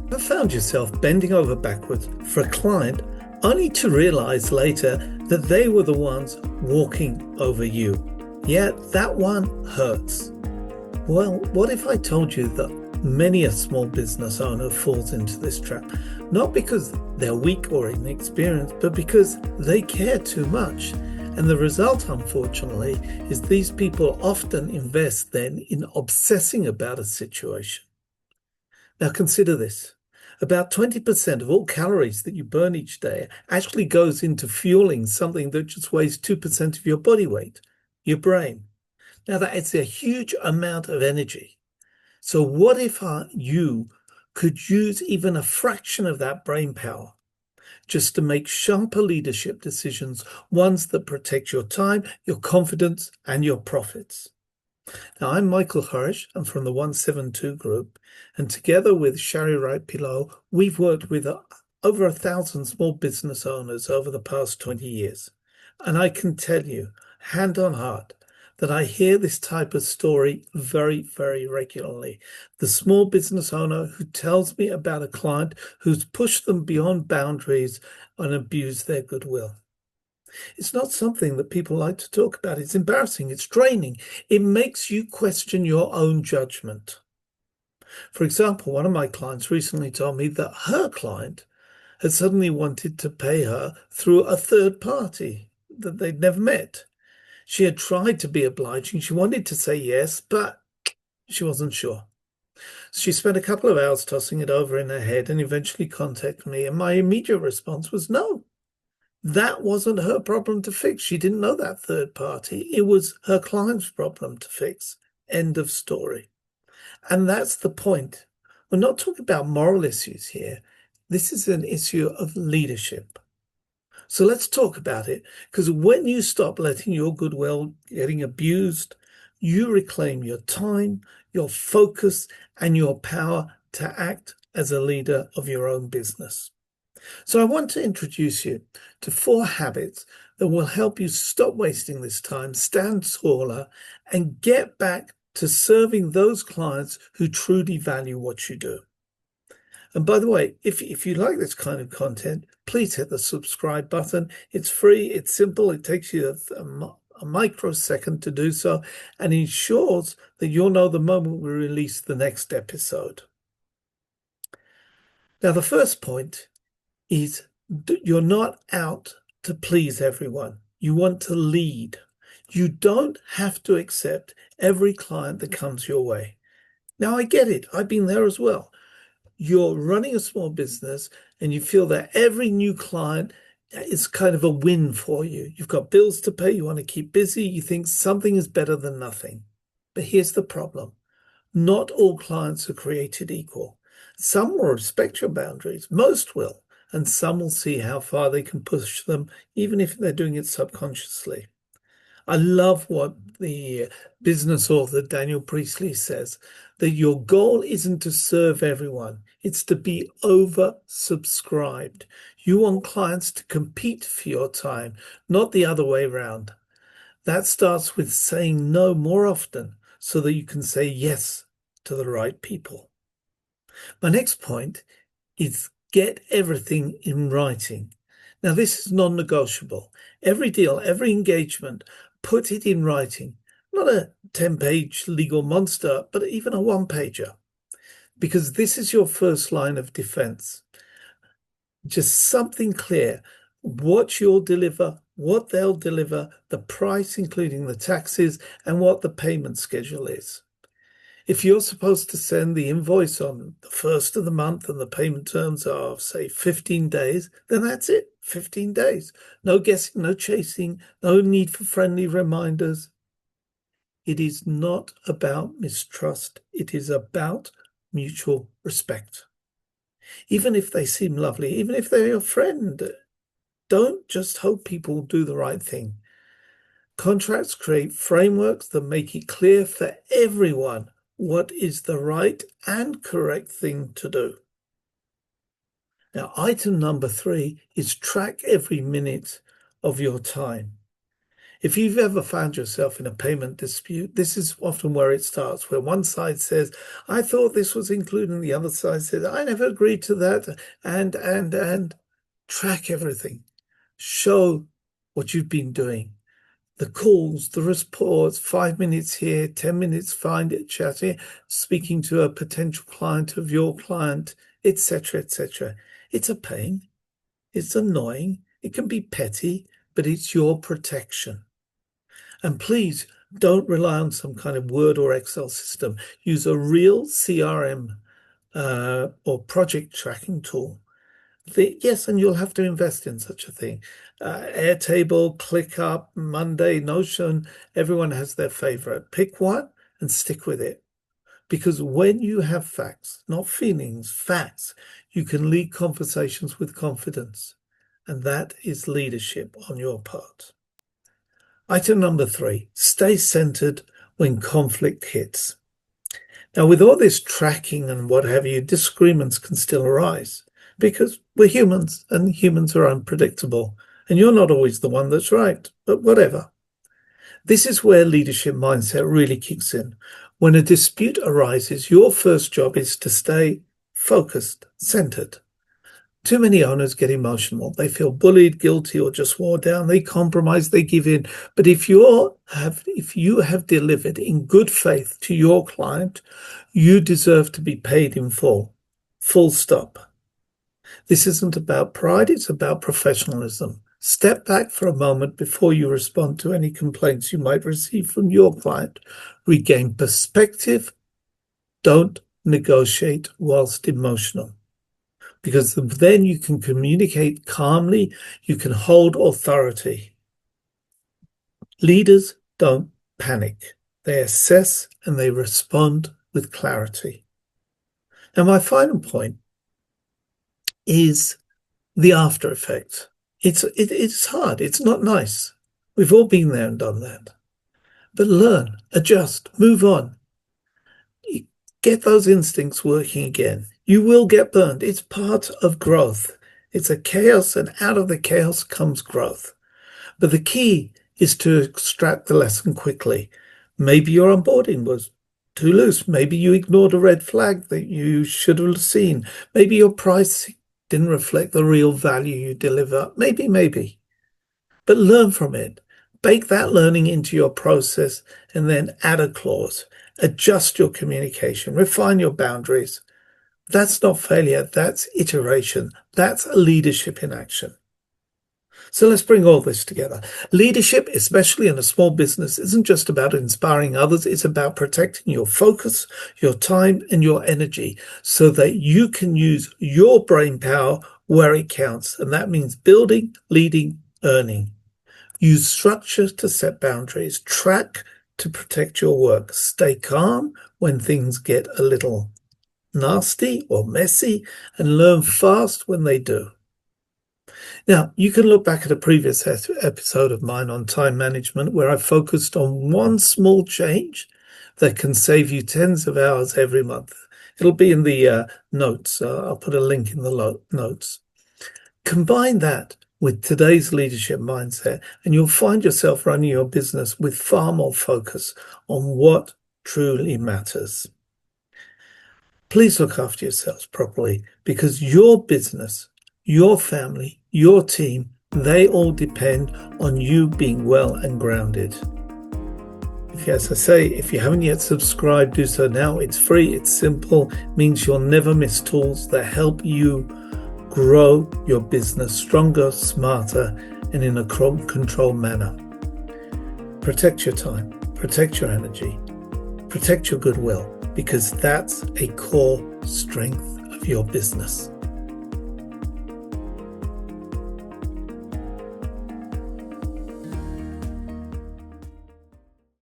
Ever found yourself bending over backwards for a client only to realize later that they were the ones walking over you? Yet that one hurts. Well, what if I told you that many a small business owner falls into this trap, not because they're weak or inexperienced, but because they care too much. And the result, unfortunately, is these people often invest then in obsessing about a situation. Now consider this. About 20% of all calories that you burn each day actually goes into fueling something that just weighs 2% of your body weight, your brain. Now that is a huge amount of energy. So what if you could use even a fraction of that brain power just to make sharper leadership decisions, ones that protect your time, your confidence, and your profits? Now, I'm Michael Harish. I'm from the 172 Group, and together with Shari Wright Pillow, we've worked with over 1,000 small business owners over the past 20 years. And I can tell you, hand on heart, that I hear this type of story very, very regularly. The small business owner who tells me about a client who's pushed them beyond boundaries and abused their goodwill. It's not something that people like to talk about. It's embarrassing. It's draining. It makes you question your own judgment. For example, one of my clients recently told me that her client had suddenly wanted to pay her through a third party that they'd never met. She had tried to be obliging. She wanted to say yes, but she wasn't sure. She spent a couple of hours tossing it over in her head and eventually contacted me. And my immediate response was no. That wasn't her problem to fix. She didn't know that third party. It was her client's problem to fix. End of story. And that's the point. We're not talking about moral issues here. This is an issue of leadership. So let's talk about it, because when you stop letting your goodwill getting abused, you reclaim your time, your focus, and your power to act as a leader of your own business. So I want to introduce you to 4 habits that will help you stop wasting this time, stand taller, and get back to serving those clients who truly value what you do. And by the way, if you like this kind of content, please hit the subscribe button. It's free, it's simple, it takes you a microsecond to do so, and ensures that you'll know the moment we release the next episode. Now, the first point is you're not out to please everyone. You want to lead. You don't have to accept every client that comes your way. Now, I get it. I've been there as well. You're running a small business and you feel that every new client is kind of a win for you. You've got bills to pay. You want to keep busy. You think something is better than nothing. But here's the problem. Not all clients are created equal. Some will respect your boundaries. Most will. And some will see how far they can push them, even if they're doing it subconsciously. I love what the business author Daniel Priestley says, that your goal isn't to serve everyone, it's to be oversubscribed. You want clients to compete for your time, not the other way around. That starts with saying no more often so that you can say yes to the right people. My next point is get everything in writing. Now, this is non-negotiable. Every deal, every engagement, put it in writing. Not a 10-page legal monster, but even a one-pager. Because this is your first line of defense. Just something clear. What you'll deliver, what they'll deliver, the price, including the taxes, and what the payment schedule is. If you're supposed to send the invoice on the first of the month and the payment terms are, say, 15 days, then that's it, 15 days. No guessing, no chasing, no need for friendly reminders. It is not about mistrust. It is about mutual respect. Even if they seem lovely, even if they're your friend, don't just hope people do the right thing. Contracts create frameworks that make it clear for everyone what is the right and correct thing to do. Now, item number 3 is track every minute of your time. If you've ever found yourself in a payment dispute, this is often where it starts, where one side says, I thought this was included, and the other side says, I never agreed to that, and track everything. Show what you've been doing. The calls, the reports, 5 minutes here, 10 minutes chatting, speaking to a potential client of your client, etc., etc. It's a pain. It's annoying. It can be petty, but it's your protection. And please don't rely on some kind of Word or Excel system. Use a real CRM or project tracking tool. Yes, and you'll have to invest in such a thing. Airtable, ClickUp, Monday, Notion, everyone has their favorite. Pick one and stick with it. Because when you have facts, not feelings, facts, you can lead conversations with confidence. And that is leadership on your part. Item number 3, stay centered when conflict hits. Now, with all this tracking and what have you, disagreements can still arise because we're humans and humans are unpredictable. And you're not always the one that's right, but whatever. This is where leadership mindset really kicks in. When a dispute arises, your first job is to stay focused, centered. Too many owners get emotional. They feel bullied, guilty, or just wore down. They compromise, they give in. But if you have delivered in good faith to your client, you deserve to be paid in full. Full stop. This isn't about pride, it's about professionalism. Step back for a moment before you respond to any complaints you might receive from your client. Regain perspective. Don't negotiate whilst emotional. Because then you can communicate calmly, you can hold authority. Leaders don't panic. They assess and they respond with clarity. Now, my final point is the after effect. It's hard. It's not nice. We've all been there and done that. But learn, adjust, move on. Get those instincts working again. You will get burned. It's part of growth. It's a chaos, and out of the chaos comes growth. But the key is to extract the lesson quickly. Maybe your onboarding was too loose. Maybe you ignored a red flag that you should have seen. Maybe your price didn't reflect the real value you deliver. Maybe. But learn from it. Bake that learning into your process and then add a clause. Adjust your communication. Refine your boundaries. That's not failure. That's iteration. That's leadership in action. So let's bring all this together. Leadership, especially in a small business, isn't just about inspiring others. It's about protecting your focus, your time, and your energy so that you can use your brain power where it counts. And that means building, leading, earning. Use structure to set boundaries. Track to protect your work. Stay calm when things get a little nasty or messy, and learn fast when they do. Now, you can look back at a previous episode of mine on time management where I focused on one small change that can save you tens of hours every month. It'll be in the notes. I'll put a link in the notes. Combine that with today's leadership mindset, and you'll find yourself running your business with far more focus on what truly matters. Please look after yourselves properly, because your business, your family, your team, they all depend on you being well and grounded. As I say, if you haven't yet subscribed, do so now. It's free, it's simple, means you'll never miss tools that help you grow your business stronger, smarter, and in a controlled manner. Protect your time, protect your energy, protect your goodwill, because that's a core strength of your business.